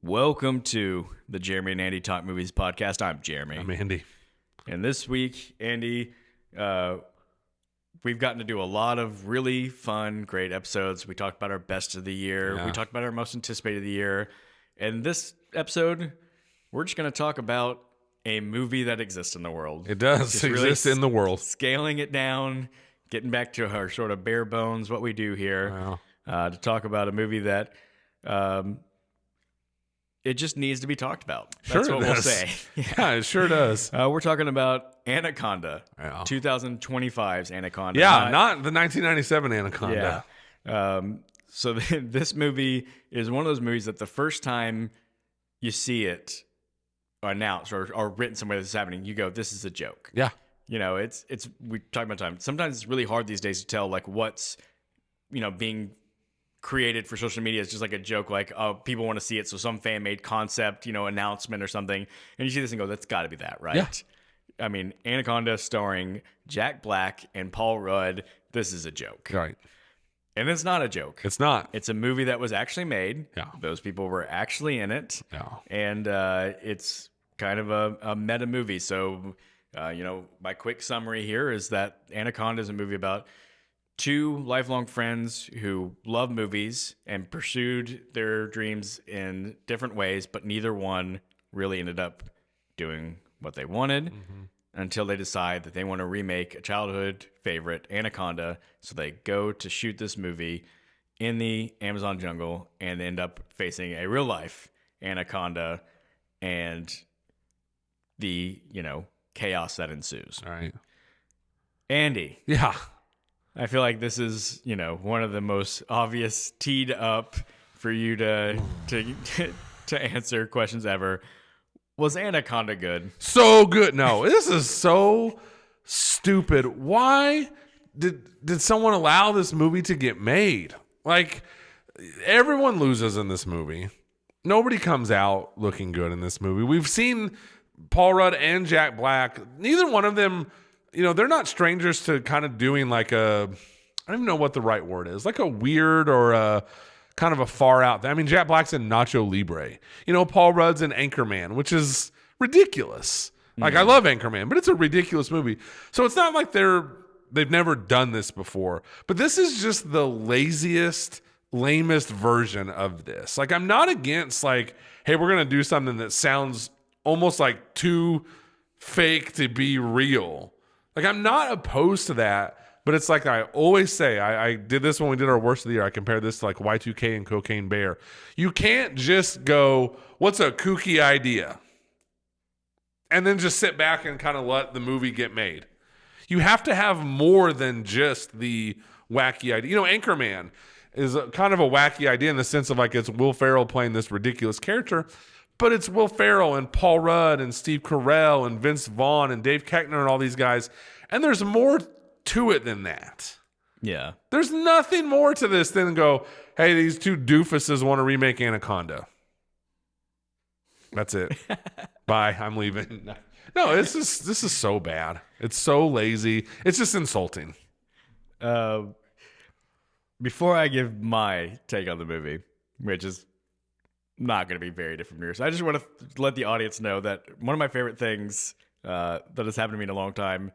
Welcome to the Jeremy and Andy Talk Movies podcast. I'm Jeremy. I'm Andy. And this week, Andy, we've gotten to do a lot of really fun, great episodes. We talked about our best of the year. Yeah. We talked about our most anticipated of the year. And this episode, we're just going to talk about a movie that exists in the world. It does Just exist in the world. Scaling it down, getting back to our sort of bare bones, what we do here, to talk about a movie that it just needs to be talked about. That's what we'll say. Yeah, it sure does. We're talking about Anaconda, Yeah. 2025's Anaconda. Yeah, not the 1997 Anaconda. Yeah. So this movie is one of those movies that the first time you see it announced or written somewhere this is happening, you go, this is a joke. Yeah. You know, it's we talk about time. Sometimes it's really hard these days to tell like what's, being created for social media is just like a joke, like, oh, people want to see it, so some fan made concept, announcement or something, and you see this and go, that's got to be that, right? Yeah. I mean, Anaconda starring Jack Black and Paul Rudd, this is a joke. Right. And it's not a joke. It's not. It's a movie that was actually made. Yeah. Those people were actually in it. Yeah. And it's kind of a meta movie. So, my quick summary here is that Anaconda is a movie about two lifelong friends who love movies and pursued their dreams in different ways, but neither one really ended up doing what they wanted until they decide that they want to remake a childhood favorite, Anaconda. So they go to shoot this movie in the Amazon jungle and end up facing a real life Anaconda and the, chaos that ensues. All right. Andy. Yeah. I feel like this is, one of the most obvious teed up for you to answer questions ever. Was Anaconda good? So good. No, this is so stupid. Why did someone allow this movie to get made? Like, everyone loses in this movie. Nobody comes out looking good in this movie. We've seen Paul Rudd and Jack Black. Neither one of them, they're not strangers to kind of doing like I don't even know what the right word is, like a weird or a kind of a far out thing. I mean, Jack Black's in Nacho Libre. Paul Rudd's in Anchorman, which is ridiculous. Like, I love Anchorman, but it's a ridiculous movie. So it's not like they've never done this before. But this is just the laziest, lamest version of this. Like, I'm not against like, hey, we're going to do something that sounds almost like too fake to be real. Like, I'm not opposed to that, but it's like I always say, I did this when we did our worst of the year. I compared this to like Y2K and Cocaine Bear. You can't just go, what's a kooky idea? And then just sit back and kind of let the movie get made. You have to have more than just the wacky idea. Anchorman is kind of a wacky idea in the sense of like it's Will Ferrell playing this ridiculous character, but it's Will Ferrell and Paul Rudd and Steve Carell and Vince Vaughn and Dave Koechner and all these guys. And there's more to it than that. Yeah. There's There's nothing more to this than go, hey, these two doofuses want to remake Anaconda. That's it. Bye. I'm leaving. No, this is so bad. It's so lazy. It's just insulting. Before I give my take on the movie, which is not going to be very different from yours, I just want to let the audience know that one of my favorite things that has happened to me in a long time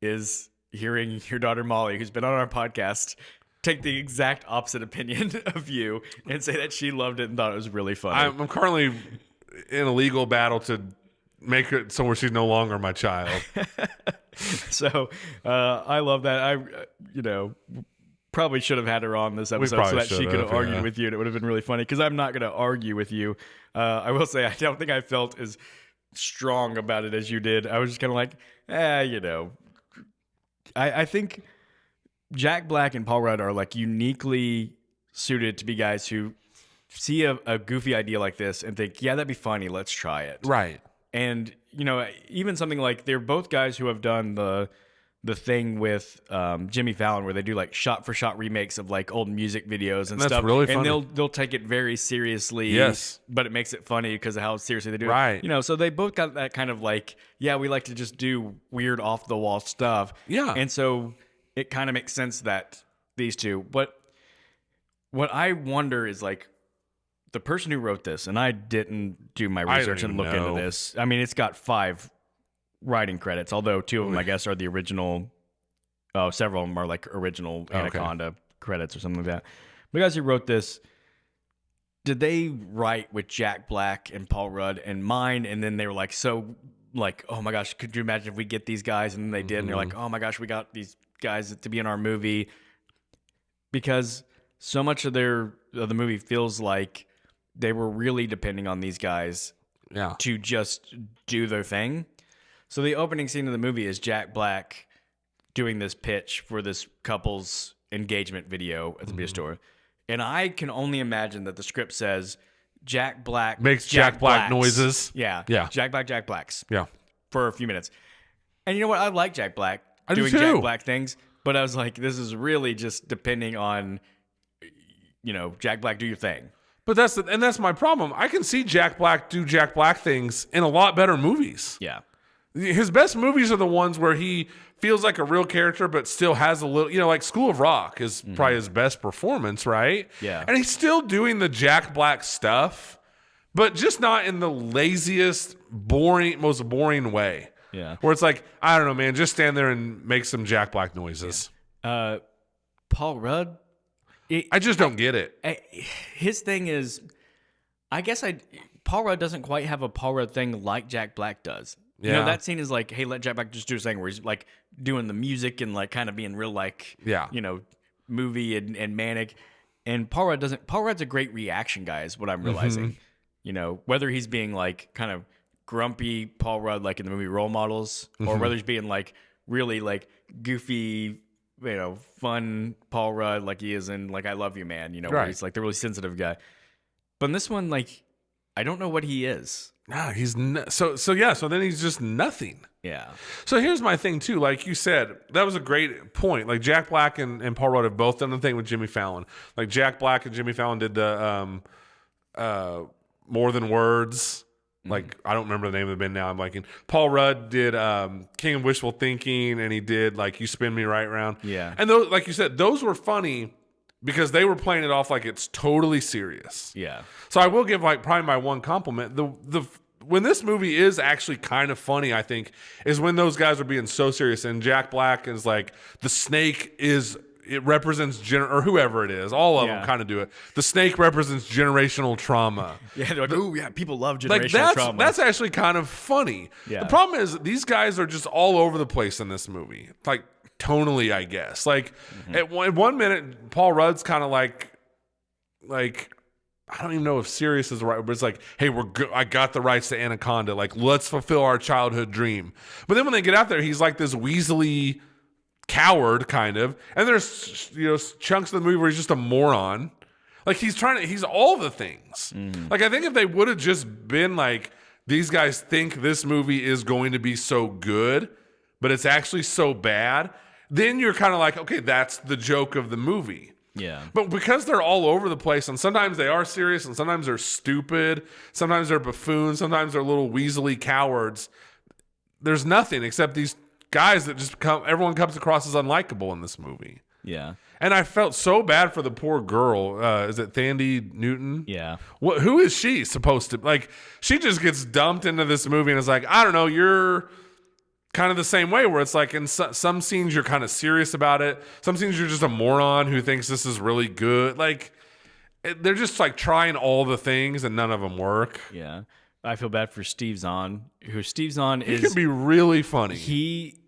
is hearing your daughter Molly, who's been on our podcast, take the exact opposite opinion of you and say that she loved it and thought it was really funny. I'm currently in a legal battle to make it somewhere she's no longer my child. So I love that. I probably should have had her on this episode so that she could have argued with you, and it would have been really funny because I'm not going to argue with you. I will say I don't think I felt as strong about it as you did. I was just kind of like, I think Jack Black and Paul Rudd are like uniquely suited to be guys who see a goofy idea like this and think, yeah, that'd be funny. Let's try it. Right. And, even something like they're both guys who have done the thing with Jimmy Fallon where they do like shot for shot remakes of like old music videos and that's stuff. Really funny. And they'll take it very seriously. Yes. But it makes it funny because of how seriously they do it. Right. So they both got that kind of like, yeah, we like to just do weird off the wall stuff. Yeah. And so it kind of makes sense that these two. But what I wonder is like, the person who wrote this, and I didn't do my I research don't and look even know. into this. I mean, it's got 5 writing credits, although 2 of them, I guess, are the original. Oh, several of them are like original Anaconda credits or something like that. But the guys who wrote this, did they write with Jack Black and Paul Rudd in mind? And then they were like, oh my gosh, could you imagine if we get these guys? And then they did, and they're like, oh my gosh, we got these guys to be in our movie. Because so much of the movie feels like they were really depending on these guys to just do their thing. So the opening scene of the movie is Jack Black doing this pitch for this couple's engagement video at the beer store. And I can only imagine that the script says Jack Black Makes Jack Black noises. Yeah. Yeah. Jack Blacks. Yeah. For a few minutes. And you know what? I like Jack Black I do doing too. Jack Black things, but I was like, this is really just depending on, Jack Black, do your thing. But that's my problem. I can see Jack Black do Jack Black things in a lot better movies. Yeah. His best movies are the ones where he feels like a real character, but still has a little, like School of Rock is probably his best performance, right? Yeah. And he's still doing the Jack Black stuff, but just not in the laziest, most boring way. Yeah. Where it's like, I don't know, man, just stand there and make some Jack Black noises. Paul Rudd, I just don't get it. his thing is, I guess Paul Rudd doesn't quite have a Paul Rudd thing like Jack Black does. Yeah. That scene is like, hey, let Jack Black just do his thing where he's like doing the music and like kind of being real like, movie and manic. And Paul Rudd's a great reaction guy is what I'm realizing. Whether he's being like kind of grumpy Paul Rudd like in the movie Role Models, or whether he's being like really like goofy, fun Paul Rudd like he is in like I Love You Man, where he's like the really sensitive guy. But in this one, like, I don't know what he is. Nah, he's so then he's just nothing. Yeah. So here's my thing too. Like you said, that was a great point. Like Jack Black and Paul Rudd have both done the thing with Jimmy Fallon. Like Jack Black and Jimmy Fallon did the More Than Words. Like I don't remember the name of the band now. I'm liking. Paul Rudd did King of Wishful Thinking, and he did like You Spin Me Right Round. Yeah. And those, like you said, those were funny because they were playing it off like it's totally serious. Yeah. So I will give like probably my one compliment. The when this movie is actually kind of funny, I think, is when those guys are being so serious and Jack Black is like the snake it represents or whoever it is. All of them kind of do it. The snake represents generational trauma. Yeah, they're like, ooh, yeah, people love generational trauma. That's actually kind of funny. Yeah. The problem is these guys are just all over the place in this movie. Like tonally, I guess. Like at one minute, Paul Rudd's kind of like I don't even know if serious is the right word, but it's like, hey, I got the rights to Anaconda. Like, let's fulfill our childhood dream. But then when they get out there, he's like this weaselly coward kind of. And there's chunks of the movie where he's just a moron. Like he's all the things. Like I think if they would have just been like, these guys think this movie is going to be so good, but it's actually so bad, then you're kind of like, okay, that's the joke of the movie. Yeah. But because they're all over the place, and sometimes they are serious, and sometimes they're stupid, sometimes they're buffoons, sometimes they're little weaselly cowards, there's nothing except these guys that just everyone comes across as unlikable in this movie. Yeah. And I felt so bad for the poor girl. Is it Thandie Newton? Yeah. Who is she supposed to, like, she just gets dumped into this movie and is like, I don't know, you're kind of the same way where it's like in some scenes you're kind of serious about it. Some scenes you're just a moron who thinks this is really good. Like they're just like trying all the things and none of them work. Yeah. I feel bad for Steve Zahn, who Steve Zahn is. He can be really funny. He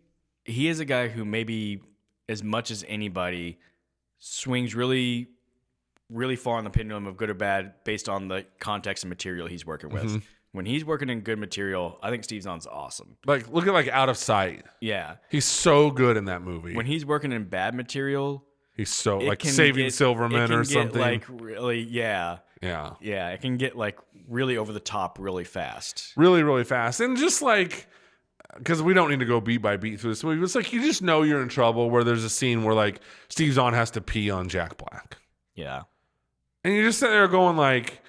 is a guy who maybe as much as anybody swings really, really far on the pendulum of good or bad based on the context and material he's working with. When he's working in good material, I think Steve Zahn's awesome. Like, look at like Out of Sight. Yeah. He's so good in that movie. When he's working in bad material, he's so like Saving Silverman or something. Like really, yeah. Yeah. Yeah. It can get like really over the top really fast. Really, really fast. And just like, because we don't need to go beat by beat through this movie. It's like you just know you're in trouble where there's a scene where like Steve Zahn has to pee on Jack Black. Yeah. And you just sit there going like,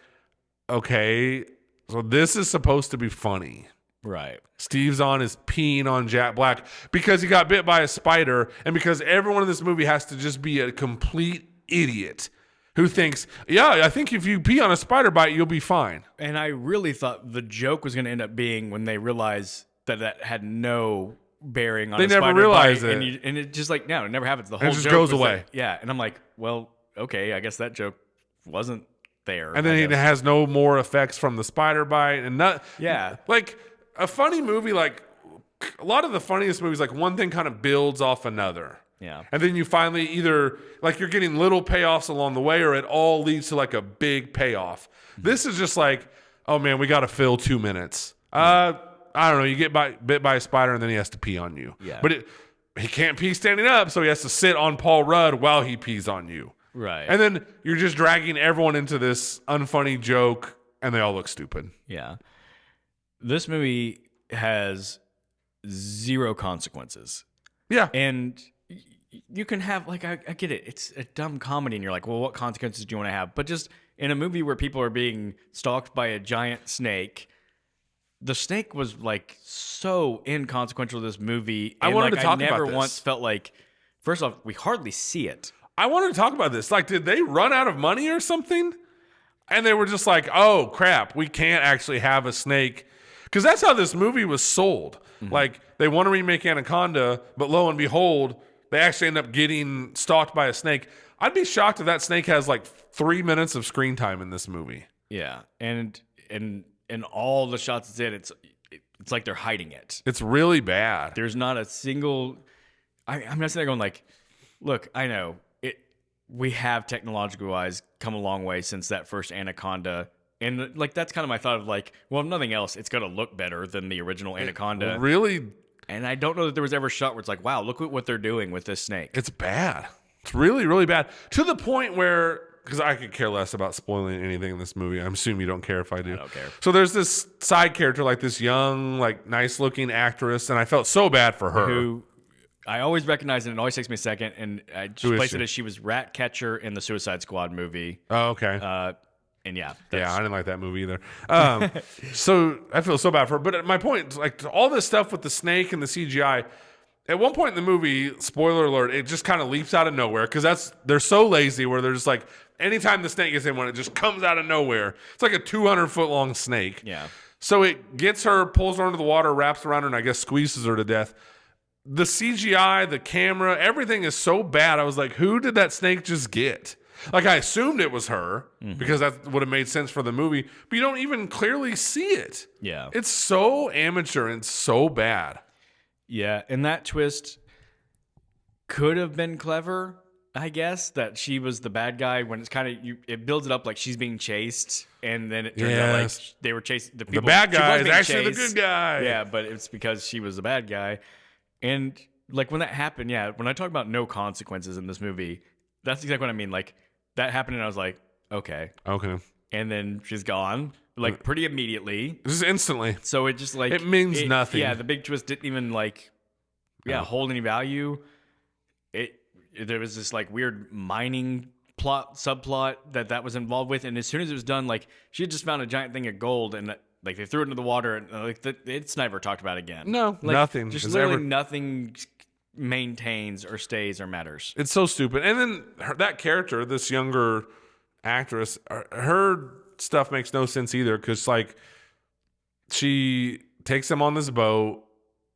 okay, so this is supposed to be funny. Right. Steve Zahn is peeing on Jack Black because he got bit by a spider and because everyone in this movie has to just be a complete idiot who thinks, yeah, I think if you pee on a spider bite, you'll be fine. And I really thought the joke was going to end up being when they realized that had no bearing on They a never spider realize bite, it. and it just like, no, it never happens. The whole it just joke goes was away. that- yeah, and I'm like, well, okay, I guess that joke wasn't there. And then it has no more effects from the spider bite and not. Yeah. Like a funny movie, like a lot of the funniest movies, like one thing kind of builds off another. Yeah. And then you finally either like you're getting little payoffs along the way or it all leads to like a big payoff. This is just like, oh man, we got to fill 2 minutes. I don't know. You get bit by a spider and then he has to pee on you. Yeah. But he can't pee standing up, so he has to sit on Paul Rudd while he pees on you. Right. And then you're just dragging everyone into this unfunny joke, and they all look stupid. Yeah. This movie has 0 consequences. Yeah. And you can have, like, I get it. It's a dumb comedy, and you're like, well, what consequences do you want to have? But just in a movie where people are being stalked by a giant snake, the snake was, like, so inconsequential to this movie. And, I wanted like, to talk about never this. once felt like, first off, we hardly see it. I wanted to talk about this. Like, did they run out of money or something? And they were just like, oh, crap, we can't actually have a snake. Because that's how this movie was sold. Mm-hmm. Like, they want to remake Anaconda, but lo and behold, they actually end up getting stalked by a snake. I'd be shocked if that snake has, like, 3 minutes of screen time in this movie. Yeah. And all the shots it's in, it's like they're hiding it. It's really bad. There's not a single... I'm not sitting there going, like, look, I know. We have technologically wise come a long way since that first Anaconda. And like that's kind of my thought of like, well, if nothing else, it's gonna look better than the original Anaconda. Really? And I don't know that there was ever a shot where it's like, wow, look at what they're doing with this snake. It's bad. It's really, really bad. To the point where, because I could care less about spoiling anything in this movie. I'm assuming you don't care if I do. I don't care. So there's this side character, like this young, like nice looking actress, and I felt so bad for her. Who I always recognize, and it always takes me a second, and I just placed it as she was Ratcatcher in the Suicide Squad movie. Oh, okay. And yeah, I didn't like that movie either. So I feel so bad for her. But my point, like all this stuff with the snake and the CGI, at one point in the movie, spoiler alert, it just kind of leaps out of nowhere because they're so lazy where they're just like, anytime the snake gets in one, it just comes out of nowhere. It's like a 200-foot long snake. Yeah. So it gets her, pulls her into the water, wraps around her, and I guess squeezes her to death. The CGI, the camera, everything is so bad. I was like, who did that snake just get? Like, I assumed it was her because that would have made sense for the movie, but you don't even clearly see it. Yeah. It's so amateur and so bad. Yeah, and that twist could have been clever, I guess, that she was the bad guy when it's kind of, it builds it up like she's being chased, and then it turns out like they were chasing the people. The bad guy is being actually chased. the good guy. Yeah, but it's because she was the bad guy. And like when that happened, yeah, when I talk about no consequences in this movie, that's exactly what I mean. Like that happened and I was like, okay. Okay. And then she's gone like pretty immediately. Just instantly. So it just like, it means nothing. Yeah. The big twist didn't even like, hold any value. There was this like weird mining subplot that was involved with. And as soon as it was done, like she had just found a giant thing of gold and like they threw it into the water and like it's never talked about again. No, like, nothing. Just literally nothing maintains or stays or matters. It's so stupid. And then that character, this younger actress, her stuff makes no sense either because like she takes him on this boat.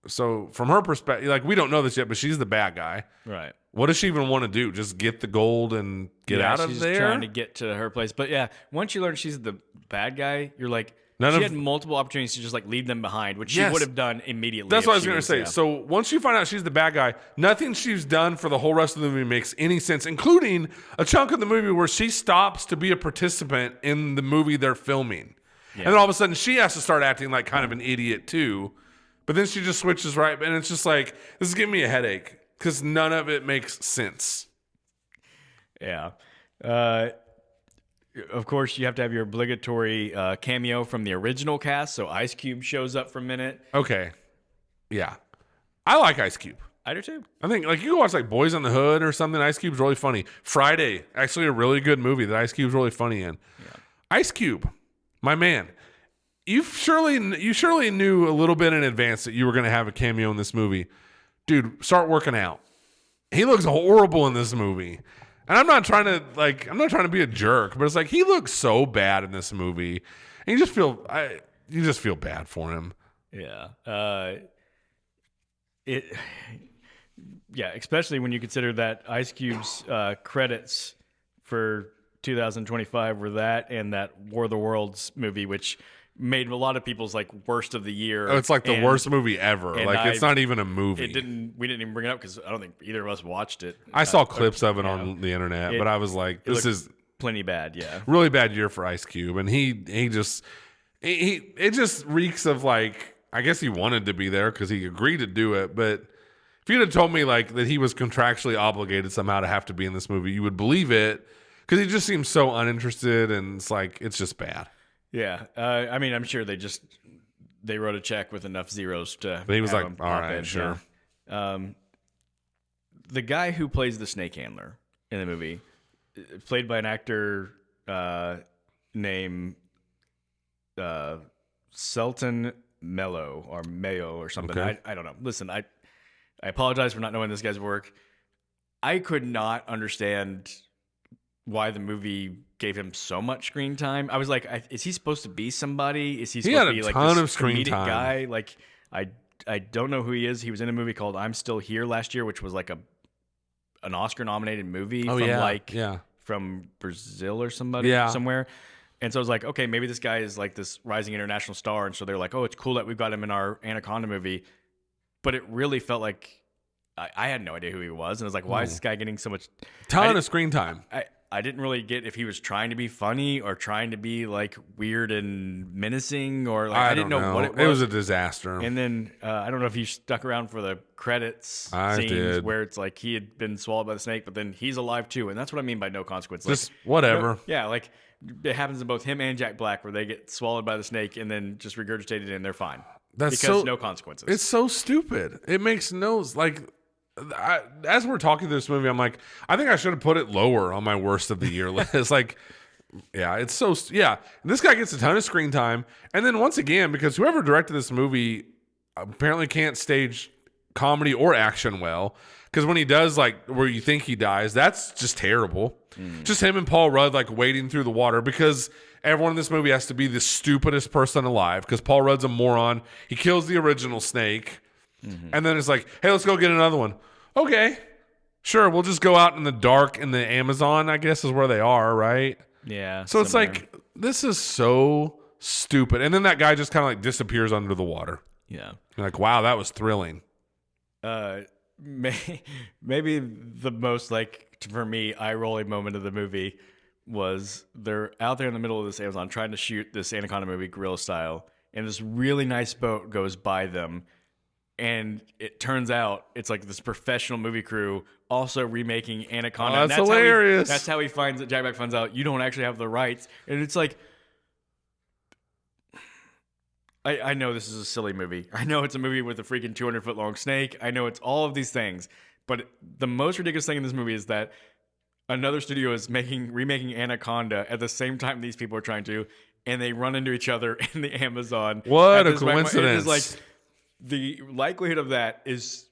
So from her perspective, like we don't know this yet, but she's the bad guy. Right. What does she even want to do? Just get the gold and get out of there? She's trying to get to her place. But yeah, once you learn she's the bad guy, you're like, she had multiple opportunities to just like leave them behind, which she would have done immediately. That's what I was going to say. Yeah. So once you find out she's the bad guy, nothing she's done for the whole rest of the movie makes any sense, including a chunk of the movie where she stops to be a participant in the movie they're filming. Yeah. And then all of a sudden she has to start acting like kind of an idiot too. But then she just switches right. And it's just like, this is giving me a headache because none of it makes sense. Yeah. Of course, you have to have your obligatory cameo from the original cast. So Ice Cube shows up for a minute. Okay. Yeah. I like Ice Cube. I do too. I think like you can watch like Boys on the Hood or something. Ice Cube's really funny. Friday, actually a really good movie that Ice Cube's really funny in. Yeah. Ice Cube, my man. You surely knew a little bit in advance that you were going to have a cameo in this movie. Dude, start working out. He looks horrible in this movie. And I'm not trying to be a jerk, but it's like he looks so bad in this movie, and you just feel bad for him. Yeah. It. Yeah, especially when you consider that Ice Cube's credits for 2025 were that and that War of the Worlds movie, which made a lot of people's like worst of the year. Oh, it's like the worst movie ever. Like it's not even a movie. We didn't even bring it up because I don't think either of us watched it. I saw clips of it on the internet, but I was like, this is plenty bad. Yeah, really bad year for Ice Cube, and he just it just reeks of like, I guess he wanted to be there because he agreed to do it, but if you'd have told me like that he was contractually obligated somehow to have to be in this movie, you would believe it because he just seems so uninterested, and it's like it's just bad. Yeah, I mean, I'm sure they wrote a check with enough zeros to. But he was like, "All right, sure." Yeah. The guy who plays the snake handler in the movie, played by an actor named Selton Mello or Mayo or something. Okay. I don't know. Listen, I apologize for not knowing this guy's work. I could not understand why the movie gave him so much screen time. I was like, is he supposed to be somebody? Is he supposed to be like this of screen comedic time. guy? Like, I don't know who he is. He was in a movie called I'm Still Here last year, which was like an Oscar nominated movie from Brazil or somewhere. And so I was like, okay, maybe this guy is like this rising international star. And so they're like, oh, it's cool that we've got him in our Anaconda movie. But it really felt like I had no idea who he was. And I was like, why is this guy getting so much ton of screen time? I didn't really get if he was trying to be funny or trying to be like weird and menacing or like I didn't know what it was. It was a disaster. And then I don't know if you stuck around for the credits scenes did. where it's like he had been swallowed by the snake, but then he's alive too. And that's what I mean by no consequence. Just whatever. Yeah, like it happens to both him and Jack Black where they get swallowed by the snake and then just regurgitated and they're fine. Because no consequences. It's so stupid. It makes no like. As we're talking through this movie, I'm like, I think I should have put it lower on my worst of the year list. Like, yeah, it's so This guy gets a ton of screen time, and then once again, because whoever directed this movie apparently can't stage comedy or action well. Because when he does like where you think he dies, that's just terrible. Just him and Paul Rudd like wading through the water because everyone in this movie has to be the stupidest person alive. Because Paul Rudd's a moron. He kills the original snake, and then it's like, hey, let's go get another one. Okay, sure. We'll just go out in the dark in the Amazon, I guess is where they are, right? Yeah. So it's like, this is so stupid. And then that guy just kind of like disappears under the water. Yeah. You're like, wow, that was thrilling. Maybe the most like, for me, eye-rolling moment of the movie was they're out there in the middle of this Amazon trying to shoot this Anaconda movie guerrilla style, and this really nice boat goes by them. And it turns out it's like this professional movie crew also remaking Anaconda. Oh, that's hilarious. That's how he finds that Jack Black finds out you don't actually have the rights. And it's like, I know this is a silly movie. I know it's a movie with a freaking 200-foot long snake. I know it's all of these things. But the most ridiculous thing in this movie is that another studio is remaking Anaconda at the same time these people are trying to, and they run into each other in the Amazon. What a coincidence. It is like, the likelihood of that is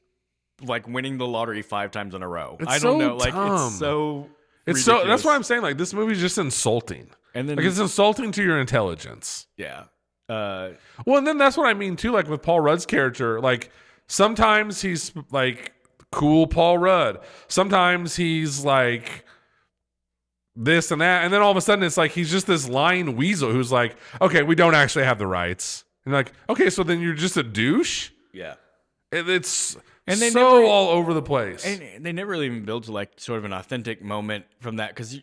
like winning the lottery 5 times in a row. I don't know. Like, it's so ridiculous. That's why I'm saying like this movie's just insulting. And then like it's insulting to your intelligence. Yeah. Well, and then that's what I mean too. Like with Paul Rudd's character, like sometimes he's like cool Paul Rudd. Sometimes he's like this and that. And then all of a sudden it's like he's just this lying weasel who's like, okay, we don't actually have the rights. And like, okay, so then you're just a douche? Yeah. It's all over the place. And they never really even build to like sort of an authentic moment from that, because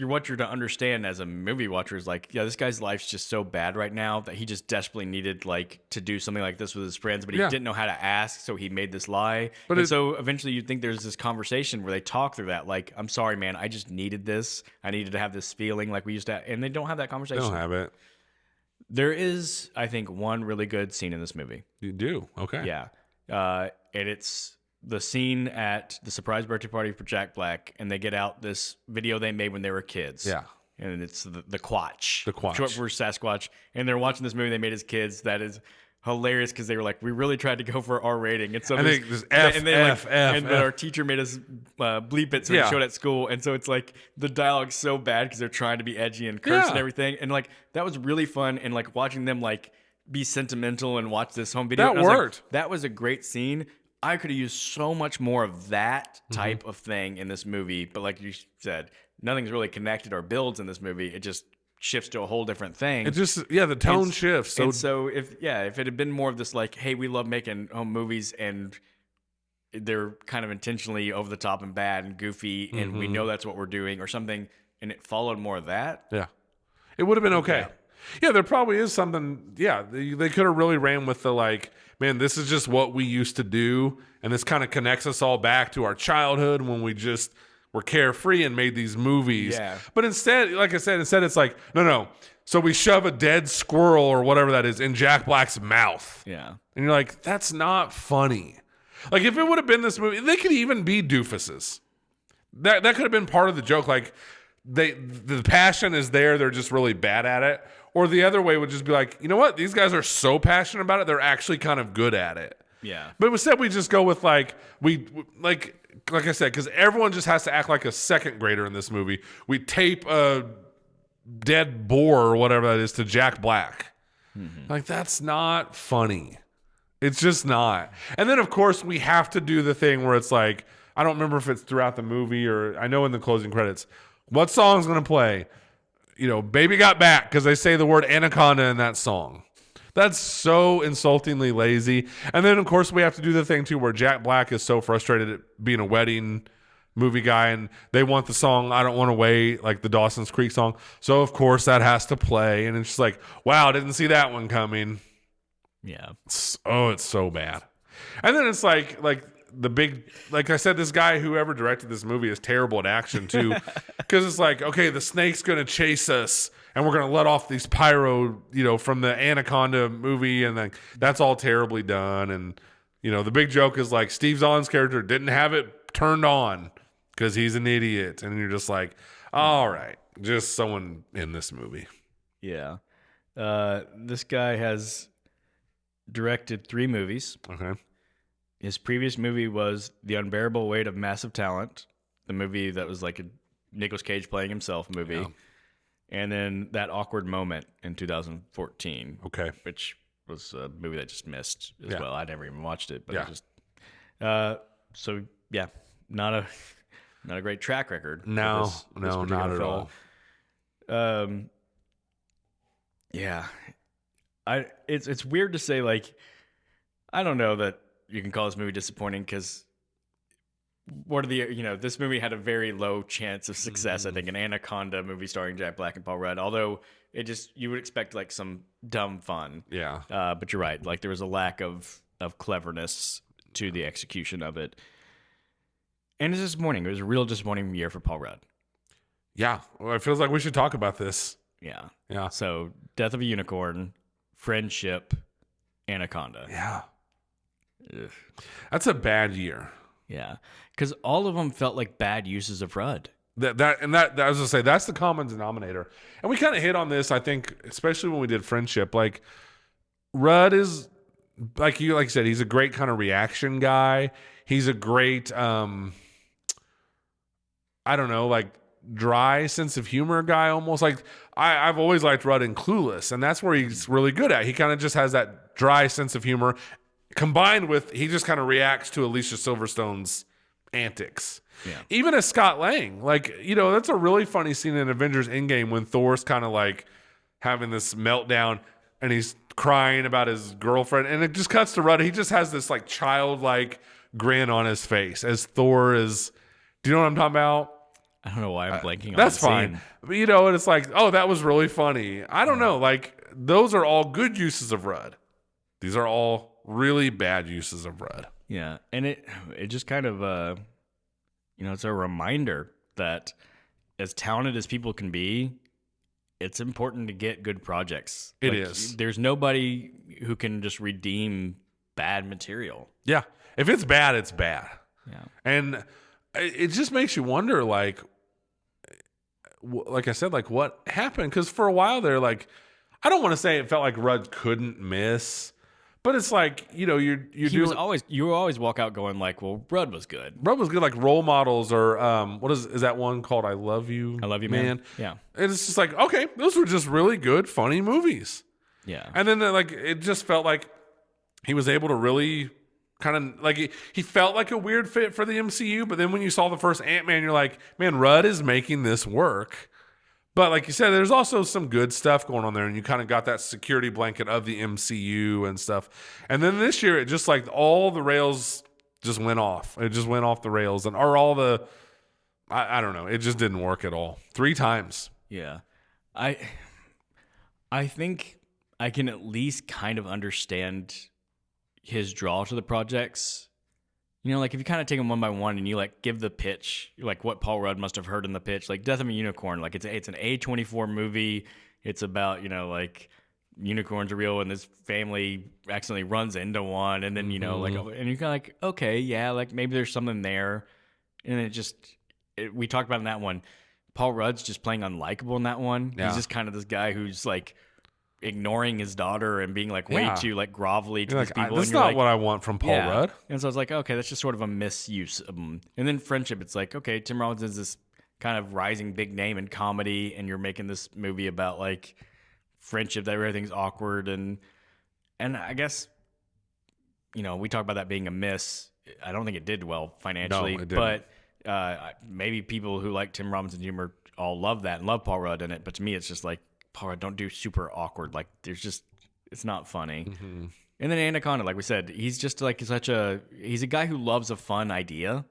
what you're to understand as a movie watcher is like, yeah, this guy's life's just so bad right now that he just desperately needed like to do something like this with his friends, but he didn't know how to ask, so he made this lie. And so eventually you'd think there's this conversation where they talk through that, like, I'm sorry, man, I just needed this. I needed to have this feeling like we used to, and they don't have that conversation. They don't have it. There is, I think, one really good scene in this movie. You do? Okay. Yeah. And it's the scene at the surprise birthday party for Jack Black, and they get out this video they made when they were kids. Yeah. And it's the Quatch. The Quatch. Short for Sasquatch. And they're watching this movie they made as kids that is hilarious because they were like, we really tried to go for R rating, and so And there's- they just F, and they F, like, F, and F. then our teacher made us bleep it so we Yeah. showed at school, and so it's like the dialogue's so bad because they're trying to be edgy and curse and Yeah. everything, and like that was really fun, and like watching them like be sentimental and watch this home video. That and I was like, worked. that was a great scene. I could have used so much more of that Mm-hmm. type of thing in this movie, but like you said, nothing's really connected or builds in this movie. It just shifts to a whole different thing. It just the tone And- shifts. So, and so if it had been more of this like, hey, we love making home movies and they're kind of intentionally over the top and bad and goofy, and Mm-hmm. we know that's what we're doing or something, and it followed more of that. yeah, it would have been okay. Yeah, there probably is something. Yeah, they could have really ran with the like, man, this is just what we used to do, and this kind of connects us all back to our childhood when we just were carefree and made these movies. Yeah. But instead, like I said, it's like, no. So we shove a dead squirrel or whatever that is in Jack Black's mouth. Yeah. And you're like, that's not funny. Like, if it would have been this movie, they could even be doofuses. That could have been part of the joke. Like, the passion is there, they're just really bad at it. Or the other way would just be like, you know what? These guys are so passionate about it, they're actually kind of good at it. Yeah. But instead, we just go with like I said, because everyone just has to act like a second grader in this movie. We tape a dead boar or whatever that is to Jack Black. Like, that's not funny. It's just not. And then, of course, we have to do the thing where it's like, I don't remember if it's throughout the movie or I know in the closing credits, what song's going to play? You know, Baby Got Back, because they say the word Anaconda in that song. That's so insultingly lazy. And then, of course, we have to do the thing, too, where Jack Black is so frustrated at being a wedding movie guy, and they want the song I Don't Want to Wait, like the Dawson's Creek song. So, of course, that has to play. And it's just like, wow, didn't see that one coming. Yeah. It's so bad. And then it's like the big, like I said, this guy, whoever directed this movie, is terrible at action, too. Because it's like, okay, the snake's going to chase us, and we're going to let off these pyro, from the Anaconda movie, and then that's all terribly done. And, the big joke is like Steve Zahn's character didn't have it turned on because he's an idiot. And you're just like, all right, just someone in this movie. Yeah. This guy has directed 3 movies. Okay. His previous movie was The Unbearable Weight of Massive Talent, the movie that was like a Nicolas Cage playing himself movie. Yeah. And then That Awkward Moment in 2014, Okay. which was a movie that just missed as Yeah. well. I never even watched it, but Yeah. it just so yeah, not a great track record. for No, this not particular at fellow. all. Yeah. It's weird to say, like, I don't know that you can call this movie disappointing because what are this movie had a very low chance of success. I think an Anaconda movie starring Jack Black and Paul Rudd, although you would expect like some dumb fun. Yeah. But you're right. Like there was a lack of cleverness to the execution of it. And it's disappointing. It was a real disappointing year for Paul Rudd. Yeah. Well, it feels like we should talk about this. Yeah. Yeah. So Death of a Unicorn, Friendship, Anaconda. Yeah. Ugh. That's a bad year. Yeah. Because all of them felt like bad uses of Rudd. That I was gonna say that's the common denominator, and we kind of hit on this. I think, especially when we did Friendship, like Rudd is like you said, he's a great kind of reaction guy. He's a great, I don't know, like dry sense of humor guy almost. Like I've always liked Rudd in Clueless, and that's where he's really good at. He kind of just has that dry sense of humor, combined with he just kind of reacts to Alicia Silverstone's antics. Yeah. Even as Scott Lang, like, that's a really funny scene in Avengers Endgame when Thor's kind of like having this meltdown and he's crying about his girlfriend, and it just cuts to Rudd. He just has this like childlike grin on his face as Thor is. Do you know what I'm talking about? I don't know why I'm blanking on That's that fine. scene. But, and it's like, oh, that was really funny. I don't know. Like, those are all good uses of Rudd. These are all really bad uses of Rudd. Yeah. And it just kind of, it's a reminder that as talented as people can be, it's important to get good projects. It is. There's nobody who can just redeem bad material. Yeah. If it's bad, it's bad. Yeah. And it just makes you wonder, like I said, like what happened? Because for a while there, like, I don't want to say it felt like Rudd couldn't miss, But it's like, you know, you're He doing. was always you always walk out going like, well, Rudd was good. Rudd was good, like role models, or what is that one called? I Love You, I Love You, Man. Yeah, And it's just like, okay, those were just really good, funny movies. yeah, And then like it just felt like he was able to really kind of like he felt like a weird fit for the MCU. But then when you saw the first Ant-Man, you're like, man, Rudd is making this work. But like you said, there's also some good stuff going on there, and you kind of got that security blanket of the MCU and stuff. And then this year, it just like all the rails just went off. It just went off the rails, and or all the I don't know. It just didn't work at all. 3 times. yeah. I think I can at least kind of understand his draw to the projects. You know, like if you kind of take them one by one and you like give the pitch, like what Paul Rudd must have heard in the pitch, like Death of a Unicorn, like it's an A24 movie. It's about, you know, like unicorns are real and this family accidentally runs into one, and then, you know, like, and you're kind of like, okay, yeah, like maybe there's something there. And we talked about in that one, Paul Rudd's just playing unlikable in that one. Yeah. He's just kind of this guy who's like ignoring his daughter and being like way too like grovelly to You're these like, people. that's and you're not like, what I want from Paul Rudd. and so I was like, okay, that's just sort of a misuse of them. And then Friendship, it's like, okay, Tim Robbins is this kind of rising big name in comedy, and you're making this movie about like friendship, that everything's awkward, and I guess, you know, we talk about that being a miss. I don't think it did well financially, No, it didn't. but maybe people who like Tim Robbins' humor all love that and love Paul Rudd in it. But to me, it's just like, Paul Rudd, don't do super awkward. Like there's just, it's not funny. Mm-hmm. And then Anaconda, like we said, he's just like he's a guy who loves a fun idea,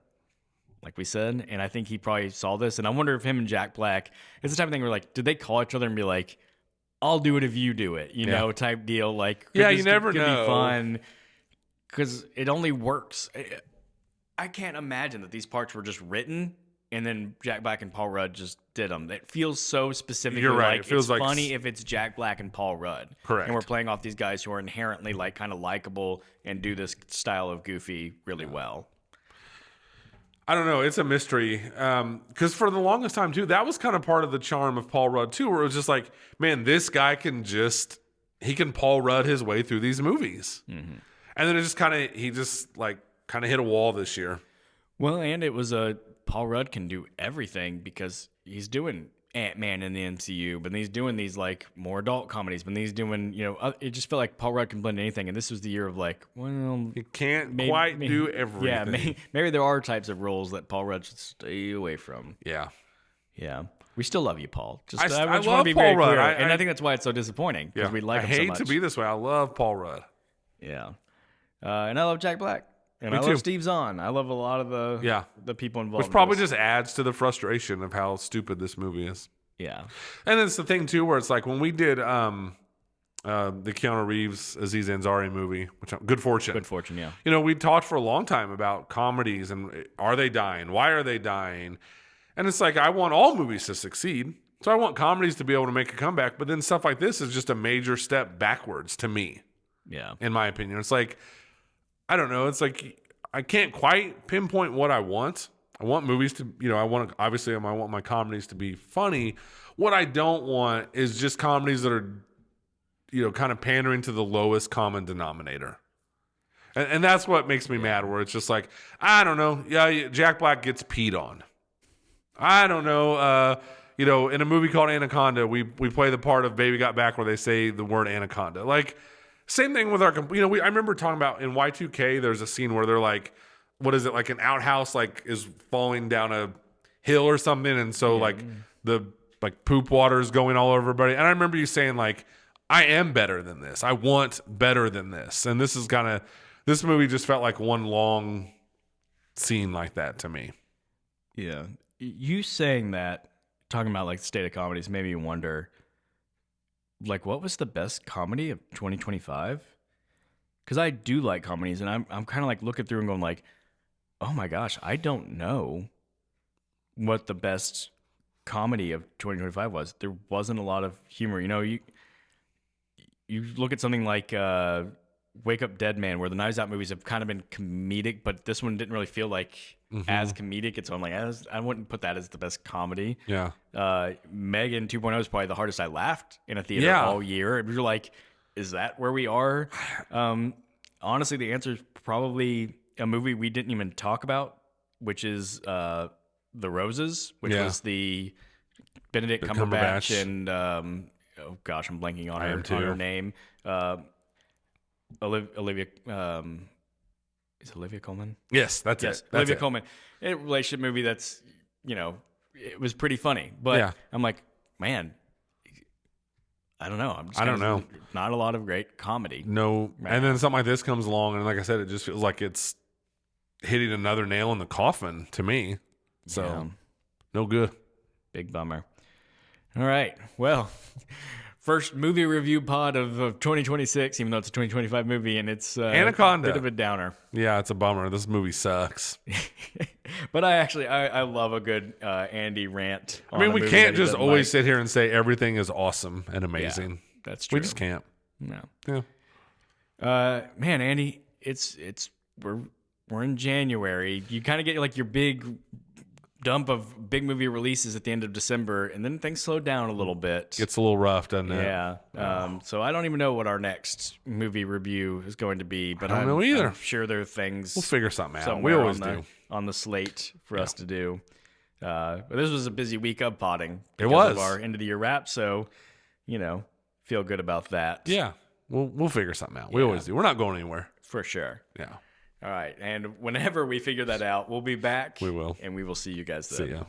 like we said. And I think he probably saw this. And I wonder if him and Jack Black, it's the type of thing where like, did they call each other and be like, I'll do it if you do it, you know, type deal. Like, Yeah, this you never could know. be fun because it only works. I can't imagine that these parts were just written and then Jack Black and Paul Rudd just did them. It feels so specifically You're right. like It feels it's like funny if it's Jack Black and Paul Rudd. Correct. And we're playing off these guys who are inherently like kind of likable and do this style of goofy really well. I don't know. It's a mystery. Because for the longest time, too, that was kind of part of the charm of Paul Rudd, too, where it was just like, man, this guy he can Paul Rudd his way through these movies. Mm-hmm. And then he just hit a wall this year. Well, and it was Paul Rudd can do everything because he's doing Ant-Man in the MCU, but he's doing these like more adult comedies, but he's doing, you know, it just felt like Paul Rudd can blend anything. And this was the year of like, well, You can't quite do everything. yeah, maybe there are types of roles that Paul Rudd should stay away from. Yeah. Yeah. We still love you, Paul. Just, I just love want to be Paul very Rudd. clear. I I think that's why it's so disappointing because we like I him so hate much. to be this way. I love Paul Rudd. Yeah. And I love Jack Black. And Me I too. love Steve Zahn. I love a lot of the people involved. Which probably just adds to the frustration of how stupid this movie is. Yeah. And it's the thing, too, where it's like when we did the Keanu Reeves, Aziz Ansari movie, Good Fortune. Good Fortune, yeah. You know, we talked for a long time about comedies and are they dying? Why are they dying? And it's like, I want all movies to succeed. So I want comedies to be able to make a comeback. But then stuff like this is just a major step backwards to me, Yeah. in my opinion. It's like, I don't know. It's like, I can't quite pinpoint what I want. I want movies to, you know, I want my comedies to be funny. What I don't want is just comedies that are, you know, kind of pandering to the lowest common denominator. And that's what makes me mad, where it's just like, I don't know. Yeah, Jack Black gets peed on. I don't know. You know, in a movie called Anaconda, we play the part of Baby Got Back where they say the word anaconda. Like, same thing with our, you know, I remember talking about in Y2K, there's a scene where they're like, what is it, like an outhouse like is falling down a hill or something, and so the like poop water is going all over everybody. And I remember you saying like, I am better than this. I want better than this. And this movie just felt like one long scene like that to me. Yeah. You saying that, talking about like the state of comedies, made me wonder, like, what was the best comedy of 2025? Because I do like comedies, and I'm kind of like looking through and going like, oh my gosh, I don't know what the best comedy of 2025 was. There wasn't a lot of humor. You know, you look at something like Wake Up Dead Man, where the Knives Out movies have kind of been comedic, but this one didn't really feel like as comedic. And so I'm like, I wouldn't put that as the best comedy. Yeah. Megan 2.0 is probably the hardest I laughed in a theater all year. You're like, is that where we are? honestly, the answer is probably a movie we didn't even talk about, which is The Roses, which Yeah. was the Benedict Cumberbatch and oh gosh, I'm blanking on her name. Olivia. Is it Olivia Colman? Yes, that's Yes, it. That's Olivia it. Colman. A relationship movie that's, it was pretty funny. But Yeah. I'm like, man, I don't know. I don't know. Not a lot of great comedy. No. Right. And then something like this comes along, and like I said, it just feels like it's hitting another nail in the coffin to me. So, Yeah. no good. Big bummer. All right. Well, first movie review pod of 2026, even though it's a 2025 movie, and it's Anaconda. a bit of a downer. Yeah, it's a bummer. This movie sucks. But I love a good Andy rant. I mean, we can't just always sit here and say everything is awesome and amazing. Yeah, that's true. We just can't. No. Yeah. Man, Andy, we're in January. You kind of get like your big dump of big movie releases at the end of December, and then things slow down a little bit. Gets a little rough, doesn't it? Yeah. So I don't even know what our next movie review is going to be, but I don't know either. I'm sure there are things We'll figure something out. We somewhere always do. on the slate for us to do. But this was a busy week of potting. It because was. of our end of the year wrap, so feel good about that. Yeah. We'll figure something out. We always do. We're not going anywhere. For sure. Yeah. All right. And whenever we figure that out, we'll be back. We will. And we will see you guys then. See ya.